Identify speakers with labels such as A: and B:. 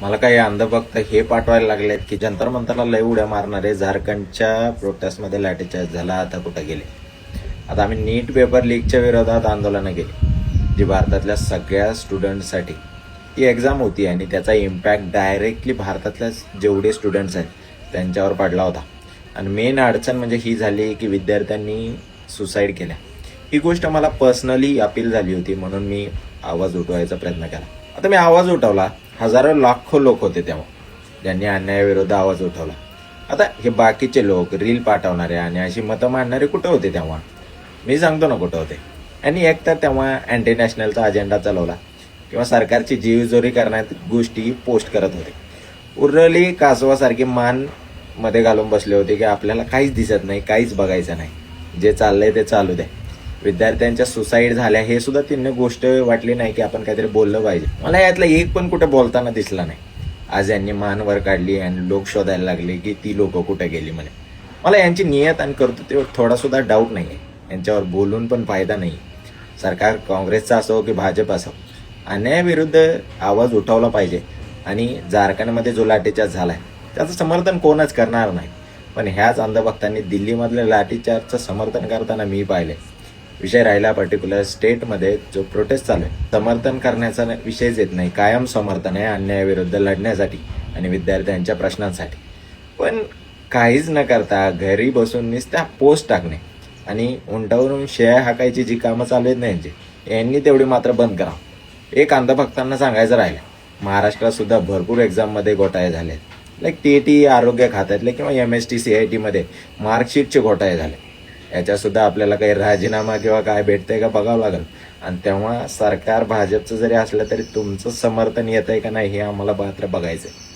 A: मला काही अंधभक्त हे पाठवायला लागलेत की जंतर मंतरला लय उड्या मारणारे झारखंडच्या प्रोटेस्टमध्ये लाठीचार्ज झाला, आता कुठं गेले. आता आम्ही नीट पेपर लीकच्या विरोधात आंदोलनं केली, जी भारतातल्या सगळ्या स्टुडंट्ससाठी ती एक्झाम होती आणि त्याचा इम्पॅक्ट डायरेक्टली भारतातल्या जेवढे स्टुडंट्स आहेत त्यांच्यावर पडला होता. आणि मेन अडचण म्हणजे ही झाली की विद्यार्थ्यांनी सुसाईड केल्या. ही गोष्ट मला पर्सनली अपील झाली होती, म्हणून मी आवाज उठवायचा प्रयत्न केला. आता मी आवाज उठवला, हजारो लाखो लोक होते तेव्हा ज्यांनी अन्यायाविरुद्ध आवाज उठवला. आता हे बाकीचे लोक रील पाठवणारे आणि अशी मतं मांडणारे कुठं होते तेव्हा? मी सांगतो ना कुठं होते. आणि एक तर तेव्हा अँटी नॅशनलचा अजेंडा चालवला किंवा सरकारची जीवचोरी करण्यात गोष्टी पोस्ट करत होते. उरली कासवासारखी मान मध्ये घालून बसले होते की आपल्याला काहीच दिसत नाही, काहीच बघायचं नाही, जे चाललंय ते चालू द्या. विद्यार्थ्यांच्या सुसाईड झाल्या हे सुद्धा त्यांना गोष्ट वाटली नाही की आपण काहीतरी बोललं पाहिजे. मला यातलं एक पण कुठे बोलताना दिसला नाही. आज यांनी मान वर काढली आणि लोक शोधायला लागले की ती लोक कुठे गेली म्हणे. मला यांची नियत आणि कर्तृत्वावर थोडा सुद्धा डाऊट नाही आहे. यांच्यावर बोलून पण फायदा नाही. सरकार काँग्रेसचा असो की भाजप असो, अन्यायाविरुद्ध आवाज उठवला पाहिजे. आणि झारखंडमध्ये जो लाठीचार्ज झालाय त्याचं समर्थन कोणच करणार नाही. पण ह्याच अंधभक्तांनी दिल्लीमधल्या लाठीचार्जचं समर्थन करताना मी पाहिले. विषय राहिला पर्टिक्युलर स्टेटमध्ये जो प्रोटेस्ट चालू आहे, समर्थन करण्याचा विषयच येत नाही. कायम समर्थन आहे अन्यायाविरुद्ध लढण्यासाठी आणि विद्यार्थ्यांच्या प्रश्नांसाठी. पण काहीच न करता घरी बसून नुसत्या पोस्ट टाकणे आणि उंटावरून शेळ्या हाकायची जी कामं चालू आहेत ना यांनी तेवढी मात्र बंद करा. एक अंधभक्तांना सांगायचं राहिलं, महाराष्ट्रात सुद्धा भरपूर एक्झाममध्ये घोटाळे झालेत. लाईक TET आरोग्य खात्यातले किंवा MST CIT मध्ये मार्कशीटचे घोटाळे झाले. याच्या सुद्धा आपल्याला काही राजीनामा किंवा काय भेटतंय का बघावं लागेल. आणि तेव्हा सरकार भाजपचं जरी असलं तरी तुमचं समर्थन येतंय का नाही हे आम्हाला मात्र बघायचंय.